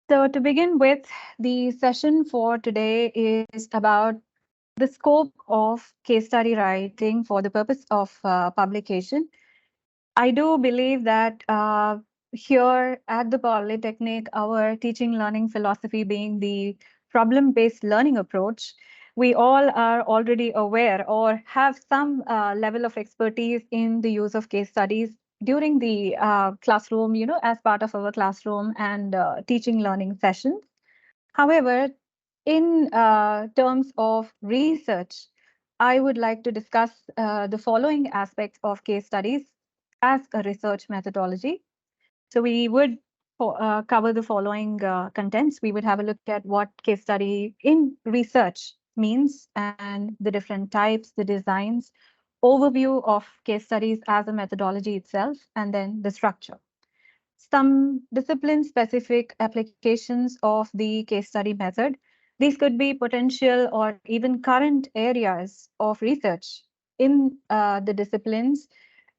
So, to begin with, the session for today is about the scope of case study writing for the purpose of publication. I do believe that here at the Polytechnic, our teaching learning philosophy being the problem based learning approach, we all are already aware or have some level of expertise in the use of case studies during the classroom, as part of our classroom and teaching learning sessions. However, in terms of research, I would like to discuss the following aspects of case studies as a research methodology. So we would cover the following contents. We would have a look at what case study in research means and the different types, the designs, overview of case studies as a methodology itself, and then the structure. Some discipline-specific applications of the case study method. These could be potential or even current areas of research in the disciplines.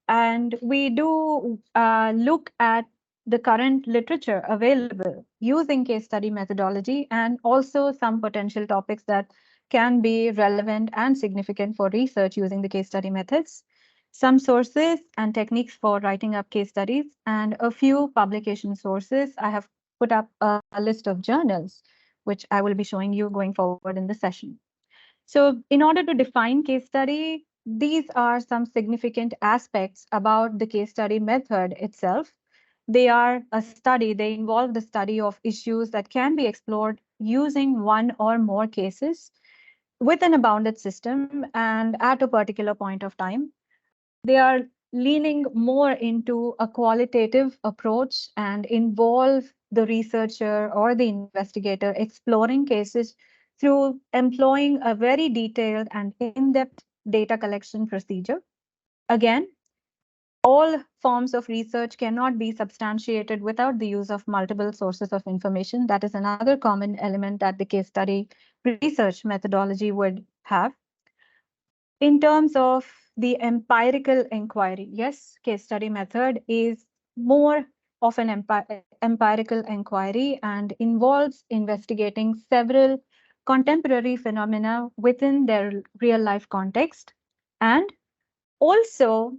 And we do look at the current literature available using case study methodology and also some potential topics that can be relevant and significant for research using the case study methods, some sources and techniques for writing up case studies, and a few publication sources. I have put up a list of journals, which I will be showing you going forward in the session. So, in order to define case study, these are some significant aspects about the case study method itself. They are a study, they involve the study of issues that can be explored using one or more cases within a bounded system and at a particular point of time. They are leaning more into a qualitative approach and involve the researcher or the investigator exploring cases through employing a very detailed and in-depth data collection procedure. Again, all forms of research cannot be substantiated without the use of multiple sources of information. That is another common element that the case study research methodology would have. In terms of the empirical inquiry, yes, case study method is more of an empirical inquiry and involves investigating several contemporary phenomena within their real life context. And also,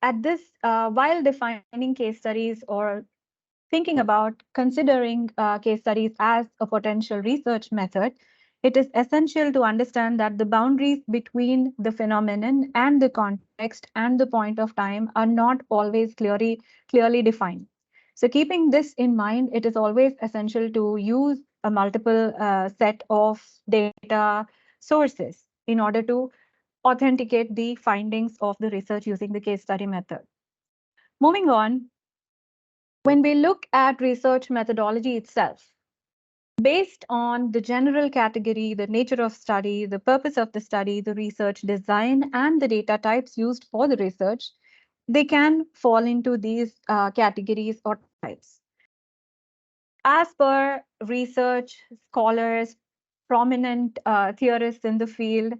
at this, while defining case studies or thinking about considering case studies as a potential research method, it is essential to understand that the boundaries between the phenomenon and the context and the point of time are not always clearly defined. So, keeping this in mind, it is always essential to use a multiple set of data sources in order to authenticate the findings of the research using the case study method. Moving on, when we look at research methodology itself, based on the general category, the nature of study, the purpose of the study, the research design, and the data types used for the research, they can fall into these categories or types. As per research scholars, prominent theorists in the field,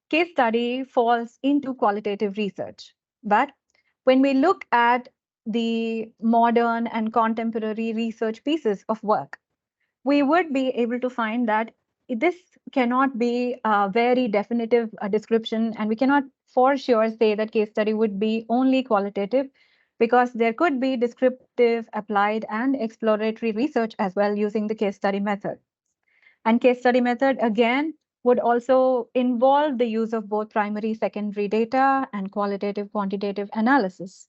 case study falls into qualitative research. But when we look at the modern and contemporary research pieces of work, we would be able to find that this cannot be a very definitive description, and we cannot for sure say that case study would be only qualitative because there could be descriptive, applied, and exploratory research as well using the case study method. And case study method, again, would also involve the use of both primary, secondary data and qualitative, quantitative analysis.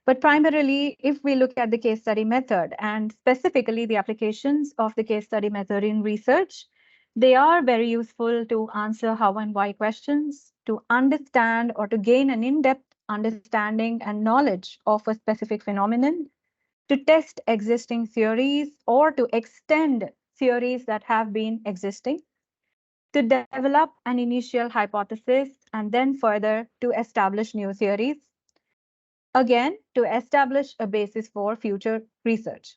But primarily, if we look at the case study method and specifically the applications of the case study method in research, they are very useful to answer how and why questions, to understand or to gain an in-depth understanding and knowledge of a specific phenomenon, to test existing theories or to extend theories that have been existing, to develop an initial hypothesis and then further to establish new theories, again, to establish a basis for future research.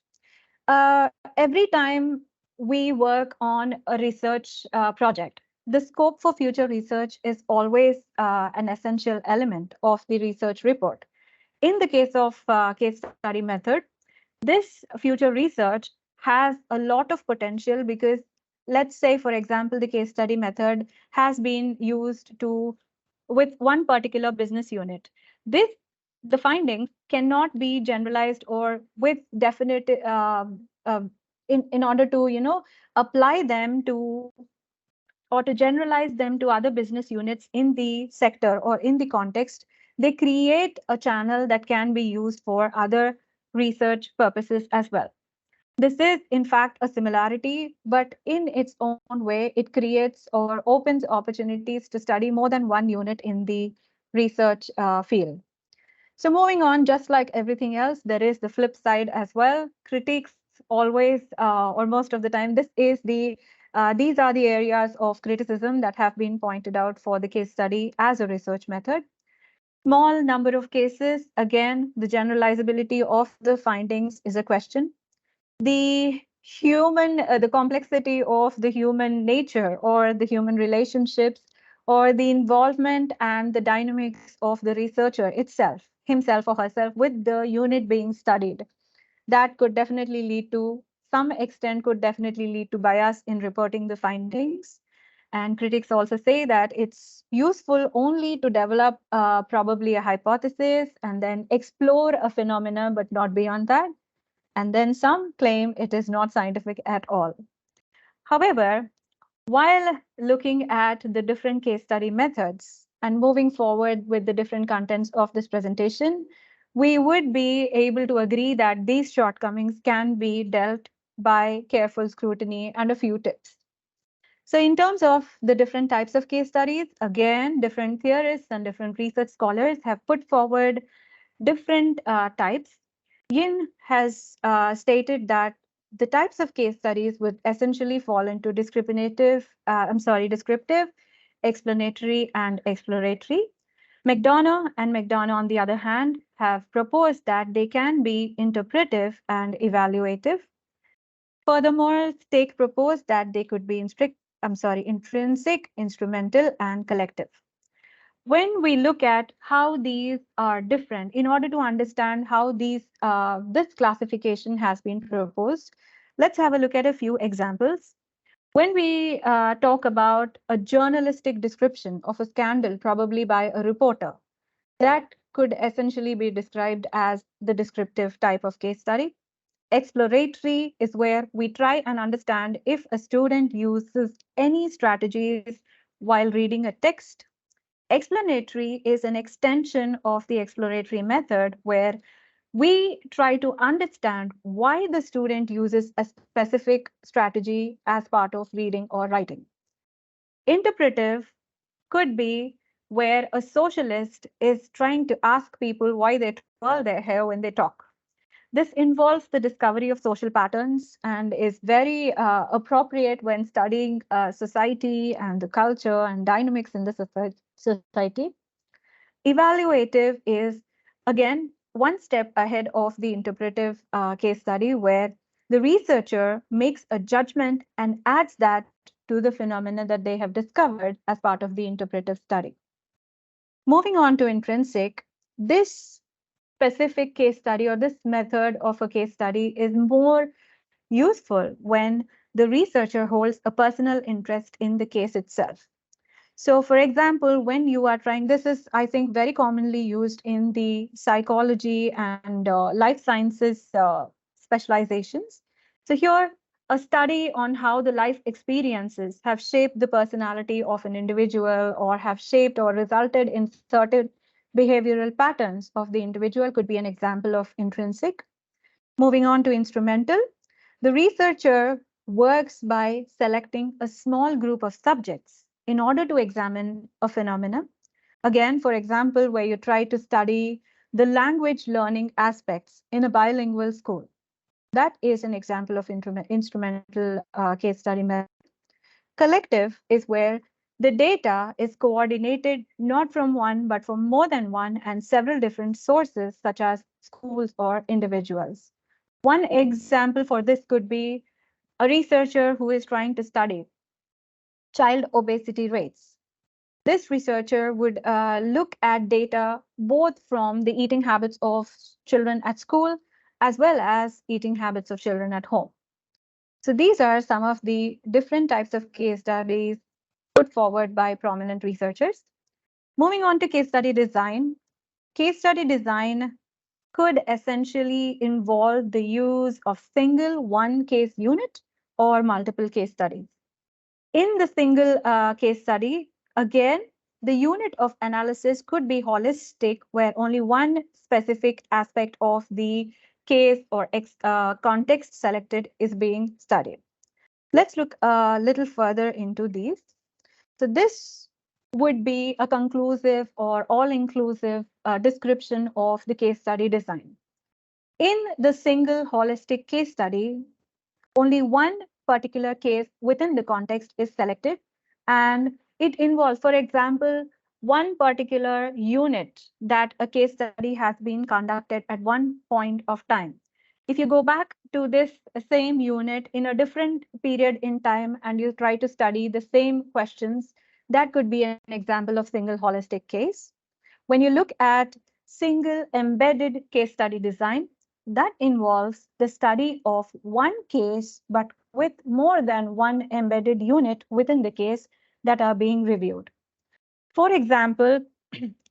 Every time we work on a research project, the scope for future research is always an essential element of the research report. In the case of case study method, this future research has a lot of potential because let's say, for example, the case study method has been used to with one particular business unit. This the findings cannot be generalized or with definite in order to apply them to or to generalize them to other business units in the sector or in the context. They create a channel that can be used for other research purposes as well. This is, in fact, a similarity, but in its own way, it creates or opens opportunities to study more than one unit in the research field. So, moving on, just like everything else, there is the flip side as well. Critiques always, or most of the time, these are the areas of criticism that have been pointed out for the case study as a research method. Small number of cases, again, the generalizability of the findings is a question. The complexity of the human nature or the human relationships or the involvement and the dynamics of the researcher itself, himself or herself, with the unit being studied, that could definitely lead to some extent could definitely lead to bias in reporting the findings. And critics also say that it's useful only to develop probably a hypothesis and then explore a phenomena, but not beyond that. And then some claim it is not scientific at all. However, while looking at the different case study methods and moving forward with the different contents of this presentation, we would be able to agree that these shortcomings can be dealt by careful scrutiny and a few tips. So in terms of the different types of case studies, again, different theorists and different research scholars have put forward different types. Yin has stated that the types of case studies would essentially fall into descriptive, explanatory, and exploratory. McDonough, on the other hand, have proposed that they can be interpretive and evaluative. Furthermore, Stake proposed that they could be intrinsic, instrumental, and collective. When we look at how these are different, in order to understand how this classification has been proposed, let's have a look at a few examples. When we talk about a journalistic description of a scandal, probably by a reporter, that could essentially be described as the descriptive type of case study. Exploratory is where we try and understand if a student uses any strategies while reading a text. Explanatory is an extension of the exploratory method where we try to understand why the student uses a specific strategy as part of reading or writing. Interpretive could be where a socialist is trying to ask people why they twirl their hair when they talk. This involves the discovery of social patterns and is very appropriate when studying society and the culture and dynamics in the society. Evaluative is, again, one step ahead of the interpretive case study, where the researcher makes a judgment and adds that to the phenomena that they have discovered as part of the interpretive study. Moving on to intrinsic, this specific case study or this method of a case study is more useful when the researcher holds a personal interest in the case itself. So, for example, when you are trying, this is, I think, very commonly used in the psychology and life sciences specializations. So, here, a study on how the life experiences have shaped the personality of an individual or have shaped or resulted in certain behavioral patterns of the individual could be an example of intrinsic. Moving on to instrumental, the researcher works by selecting a small group of subjects in order to examine a phenomenon. Again, for example, where you try to study the language learning aspects in a bilingual school. That is an example of instrumental case study method. Collective is where the data is coordinated not from one, but from more than one and several different sources, such as schools or individuals. One example for this could be a researcher who is trying to study child obesity rates. This researcher would look at data both from the eating habits of children at school as well as eating habits of children at home. So these are some of the different types of case studies put forward by prominent researchers. Moving on to case study design. Case study design could essentially involve the use of single one case unit or multiple case studies. In the single case study, again, the unit of analysis could be holistic, where only one specific aspect of the case or context selected is being studied. Let's look a little further into these. So this would be a conclusive or all-inclusive description of the case study design. In the single holistic case study, only one particular case within the context is selected, and it involves, for example, one particular unit that a case study has been conducted at one point of time. If you go back to this same unit in a different period in time and you try to study the same questions, that could be an example of single holistic case. When you look at single embedded case study design, that involves the study of one case, but with more than one embedded unit within the case that are being reviewed. For example,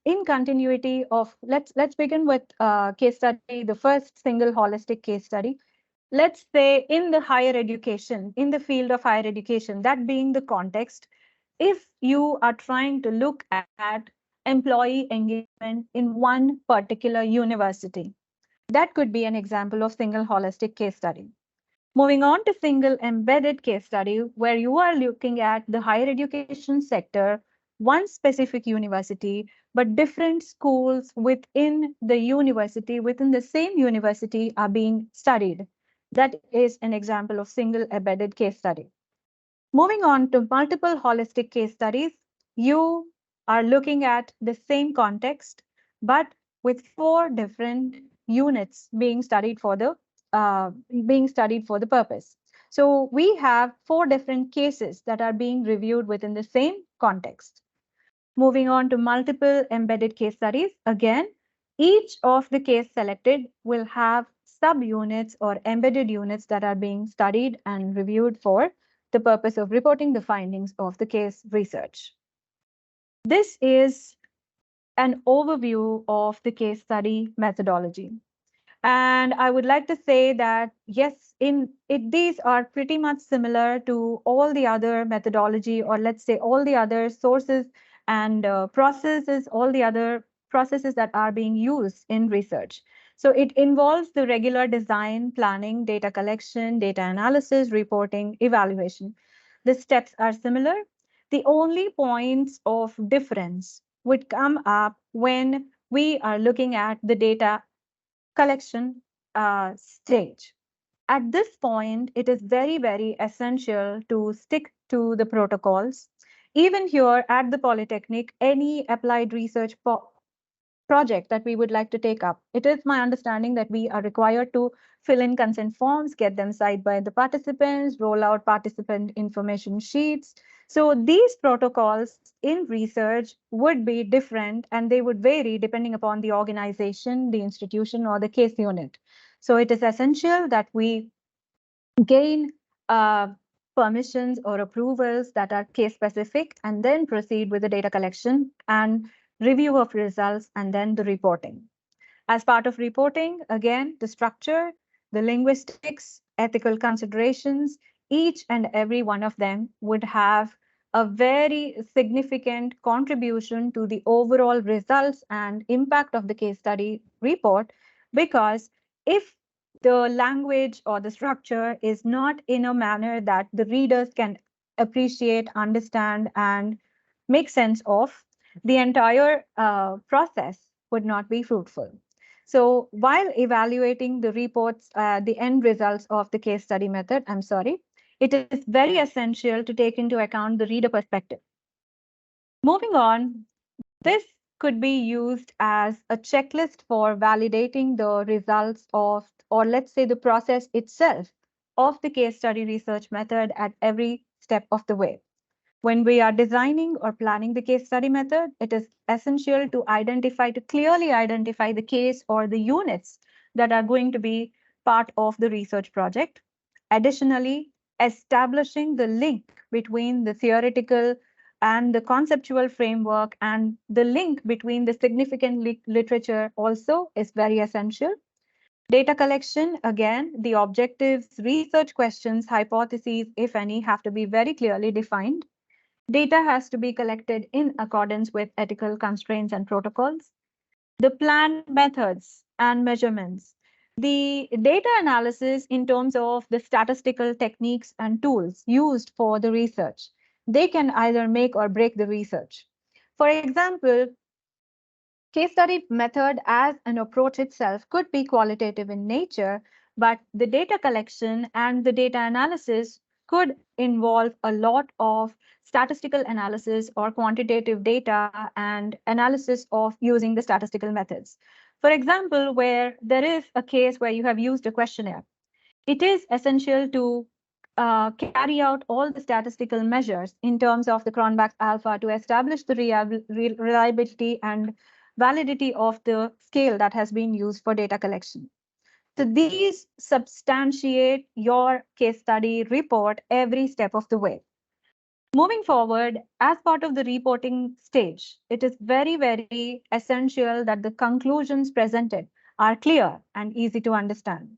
in continuity of, let's begin with case study, the first single holistic case study. Let's say in the higher education, in the field of higher education, that being the context, if you are trying to look at employee engagement in one particular university, that could be an example of single holistic case study. Moving on to single embedded case study, where you are looking at the higher education sector, one specific university, but different schools within the university, within the same university, are being studied. That is an example of single embedded case study. Moving on to multiple holistic case studies, you are looking at the same context, but with four different units being studied for the purpose. So we have four different cases that are being reviewed within the same context. Moving on to multiple embedded case studies, again, each of the case selected will have subunits or embedded units that are being studied and reviewed for the purpose of reporting the findings of the case research. This is an overview of the case study methodology. And I would like to say that, yes, these are pretty much similar to all the other methodology, or let's say all the other sources and processes, all the other processes that are being used in research. So it involves the regular design, planning, data collection, data analysis, reporting, evaluation. The steps are similar. The only points of difference would come up when we are looking at the data collection stage. At this point, it is very, very essential to stick to the protocols. Even here at the Polytechnic, any applied research project that we would like to take up, it is my understanding that we are required to fill in consent forms, get them signed by the participants, roll out participant information sheets. So these protocols in research would be different and they would vary depending upon the organization, the institution, or the case unit. So it is essential that we gain permissions or approvals that are case specific and then proceed with the data collection and review of results and then the reporting. As part of reporting, again, the structure, the linguistics, ethical considerations, each and every one of them would have a very significant contribution to the overall results and impact of the case study report, because if the language or the structure is not in a manner that the readers can appreciate, understand, and make sense of, the entire process would not be fruitful. So while evaluating the reports, the end results of the case study method, it is very essential to take into account the reader perspective. Moving on, this could be used as a checklist for validating the results of, or let's say the process itself of the case study research method at every step of the way. When we are designing or planning the case study method, it is essential to clearly identify the case or the units that are going to be part of the research project. Additionally, establishing the link between the theoretical and the conceptual framework, and the link between the significant literature also is very essential. Data collection, again, the objectives, research questions, hypotheses, if any, have to be very clearly defined. Data has to be collected in accordance with ethical constraints and protocols. The planned methods and measurements. The data analysis in terms of the statistical techniques and tools used for the research. They can either make or break the research. For example, case study method as an approach itself could be qualitative in nature, but the data collection and the data analysis could involve a lot of statistical analysis or quantitative data and analysis of using the statistical methods. For example, where there is a case where you have used a questionnaire, it is essential to carry out all the statistical measures in terms of the Cronbach's alpha to establish the reliability and validity of the scale that has been used for data collection. So these substantiate your case study report every step of the way. Moving forward, as part of the reporting stage, it is very, very essential that the conclusions presented are clear and easy to understand.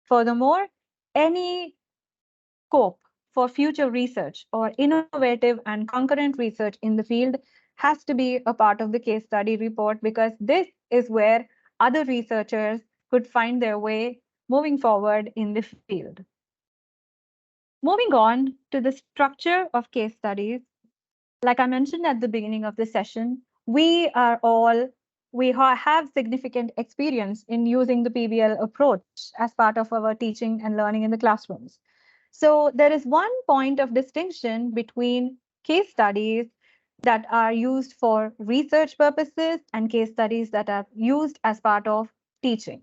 Furthermore, any scope for future research or innovative and concurrent research in the field has to be a part of the case study report, because this is where other researchers could find their way moving forward in the field. Moving on to the structure of case studies, like I mentioned at the beginning of the session, we have significant experience in using the PBL approach as part of our teaching and learning in the classrooms. So there is one point of distinction between case studies that are used for research purposes and case studies that are used as part of teaching.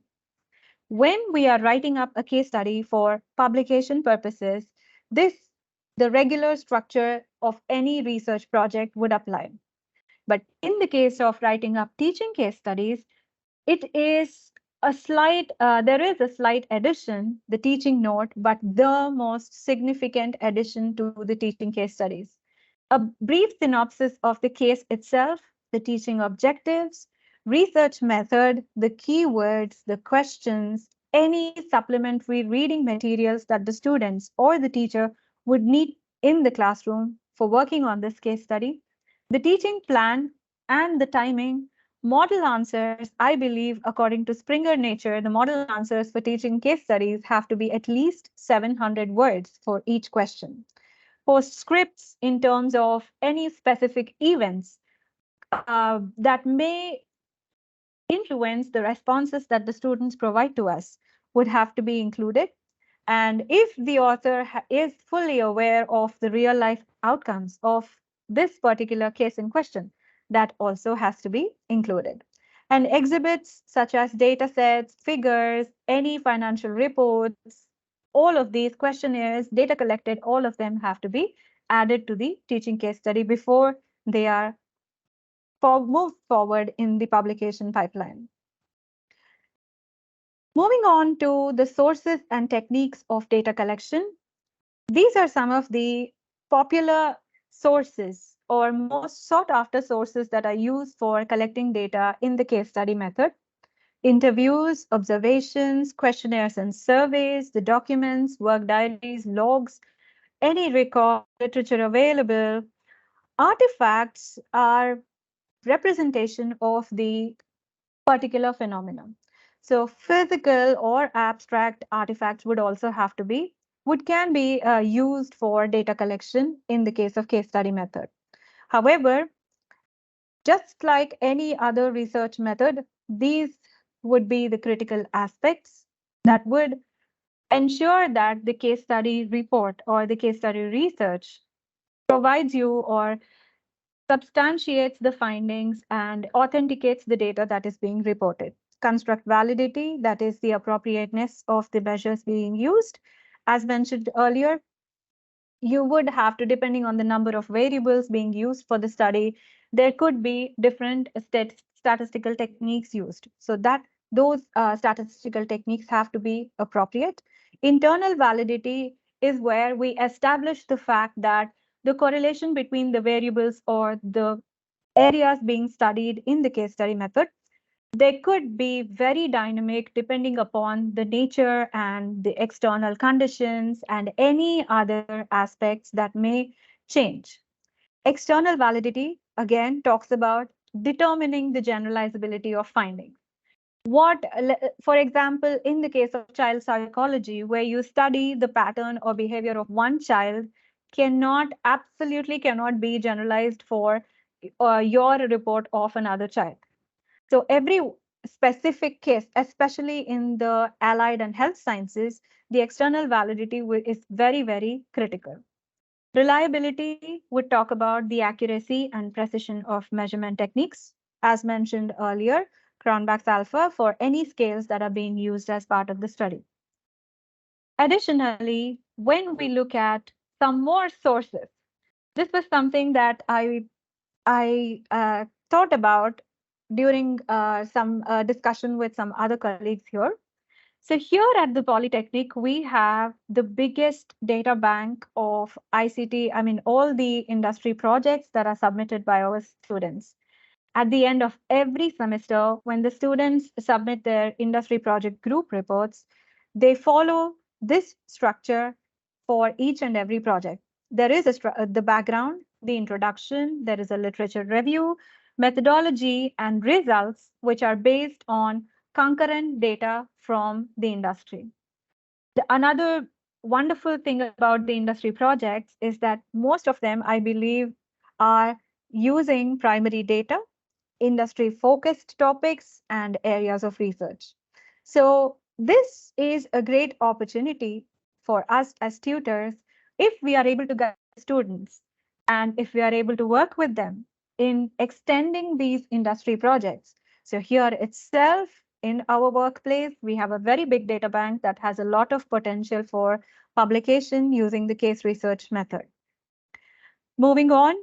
When we are writing up a case study for publication purposes, the regular structure of any research project would apply. But in the case of writing up teaching case studies, it is there is a slight addition, the teaching note, but the most significant addition to the teaching case studies. A brief synopsis of the case itself, the teaching objectives, research method, the keywords, the questions, any supplementary reading materials that the students or the teacher would need in the classroom for working on this case study, the teaching plan and the timing. Model answers, I believe, according to Springer Nature, the model answers for teaching case studies have to be at least 700 words for each question. Postscripts in terms of any specific events that may influence the responses that the students provide to us would have to be included. And if the author is fully aware of the real life outcomes of this particular case in question, that also has to be included. And exhibits such as data sets, figures, any financial reports, all of these questionnaires, data collected, all of them have to be added to the teaching case study before they are moved forward in the publication pipeline. Moving on to the sources and techniques of data collection, these are some of the popular sources or most sought after sources that are used for collecting data in the case study method. Interviews, observations, questionnaires and surveys, the documents, work diaries, logs, any record, literature available. Artifacts are representation of the particular phenomenon. So physical or abstract artifacts would also have to be, can be used for data collection in the case of case study method. However, just like any other research method, these would be the critical aspects that would ensure that the case study report or the case study research provides you or substantiates the findings and authenticates the data that is being reported. Construct validity, that is the appropriateness of the measures being used. As mentioned earlier, you would have to, depending on the number of variables being used for the study, there could be different statistical techniques used. So that those statistical techniques have to be appropriate. Internal validity is where we establish the fact that the correlation between the variables or the areas being studied in the case study method, they could be very dynamic depending upon the nature and the external conditions and any other aspects that may change. External validity, again, talks about determining the generalizability of findings. For example, in the case of child psychology, where you study the pattern or behavior of one child, absolutely cannot be generalized for your report of another child. So every specific case, especially in the allied and health sciences, the external validity is very, very critical. Reliability would talk about the accuracy and precision of measurement techniques, as mentioned earlier, Cronbach's alpha for any scales that are being used as part of the study. Additionally, when we look at some more sources, this was something that I thought about during some discussion with some other colleagues here. So here at the Polytechnic, we have the biggest data bank of ICT, I mean, all the industry projects that are submitted by our students. At the end of every semester, when the students submit their industry project group reports, they follow this structure for each and every project. There is the background, the introduction, there is a literature review, methodology, and results, which are based on concurrent data from the industry. Another wonderful thing about the industry projects is that most of them, I believe, are using primary data, industry focused topics, and areas of research. So this is a great opportunity for us as tutors if we are able to guide students and if we are able to work with them in extending these industry projects. So here itself in our workplace, we have a very big data bank that has a lot of potential for publication using the case research method. Moving on,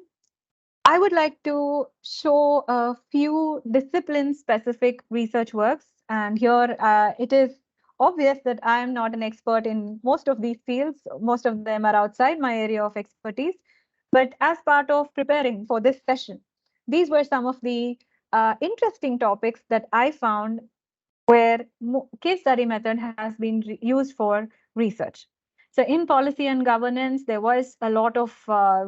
I would like to show a few discipline-specific research works. And here it is obvious that I am not an expert in most of these fields. Most of them are outside my area of expertise. But as part of preparing for this session, these were some of the interesting topics that I found where case study method has been used for research. So in policy and governance, there was a lot of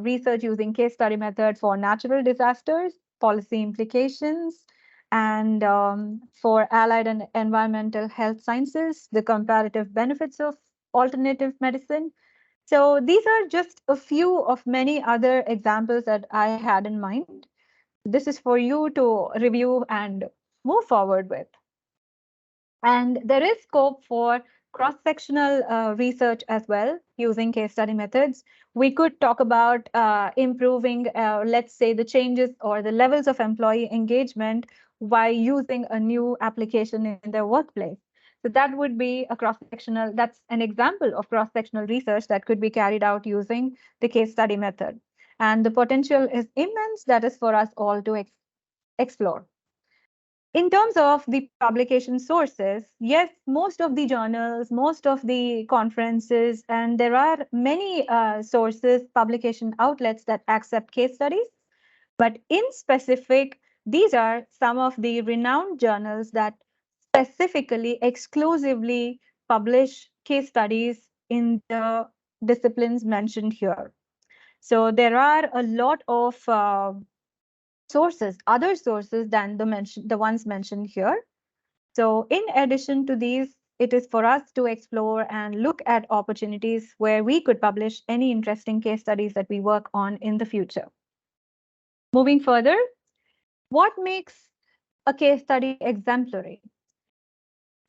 research using case study method for natural disasters, policy implications, and for allied and environmental health sciences, the comparative benefits of alternative medicine. So these are just a few of many other examples that I had in mind. This is for you to review and move forward with. And there is scope for cross-sectional research as well using case study methods. We could talk about improving, let's say, the changes or the levels of employee engagement by using a new application in their workplace. So that would be a cross-sectional, that's an example of cross-sectional research that could be carried out using the case study method. And the potential is immense. That is for us all to explore. In terms of the publication sources, yes, most of the journals, most of the conferences, and there are many sources, publication outlets that accept case studies. But in specific, these are some of the renowned journals that specifically, exclusively publish case studies in the disciplines mentioned here. So there are a lot of sources, other sources than the ones mentioned here. So in addition to these, it is for us to explore and look at opportunities where we could publish any interesting case studies that we work on in the future. Moving further, what makes a case study exemplary?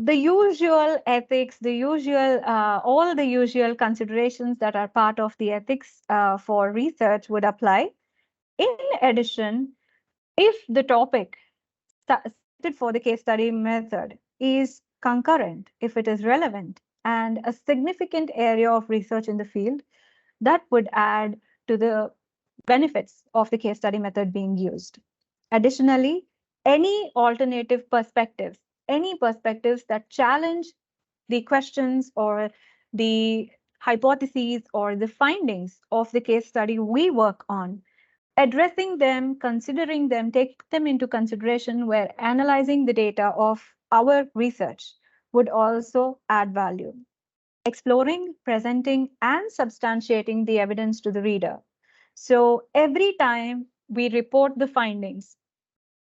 The usual ethics, all the usual considerations that are part of the ethics for research would apply. In addition, if the topic selected for the case study method is concurrent, if it is relevant and a significant area of research in the field, that would add to the benefits of the case study method being used. Additionally, any alternative perspectives, any perspectives that challenge the questions or the hypotheses or the findings of the case study we work on, addressing them, considering them, take them into consideration where analyzing the data of our research would also add value. Exploring, presenting, and substantiating the evidence to the reader. So every time we report the findings,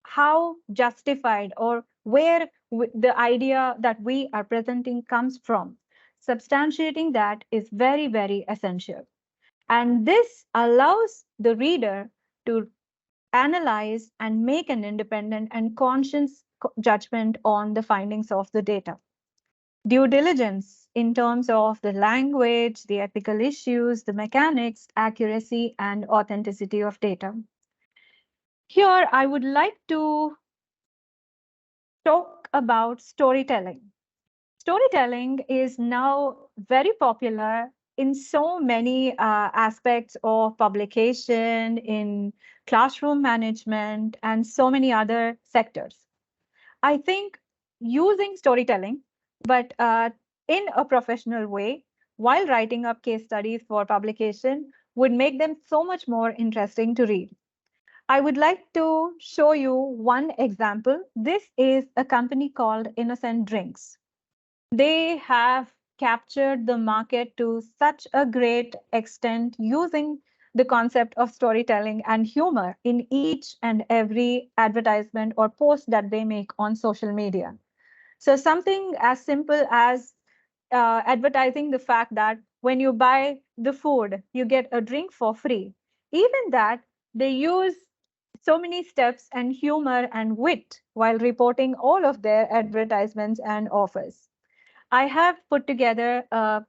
how justified or where the idea that we are presenting comes from, substantiating that is very, very essential. And this allows the reader to analyze and make an independent and conscious judgment on the findings of the data. Due diligence in terms of the language, the ethical issues, the mechanics, accuracy, and authenticity of data. Here, I would like to talk about storytelling. Storytelling is now very popular in so many aspects of publication, in classroom management, and so many other sectors. I think using storytelling, but in a professional way, while writing up case studies for publication, would make them so much more interesting to read. I would like to show you one example. This is a company called Innocent Drinks. They have captured the market to such a great extent using the concept of storytelling and humor in each and every advertisement or post that they make on social media. So something as simple as advertising the fact that when you buy the food, you get a drink for free. Even that, they use so many steps and humor and wit while reporting all of their advertisements and offers. I have put together a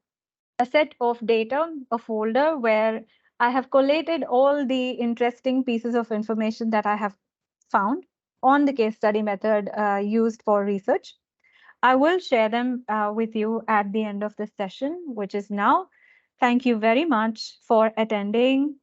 set of data, a folder where I have collated all the interesting pieces of information that I have found on the case study method used for research. I will share them with you at the end of this session, which is now. Thank you very much for attending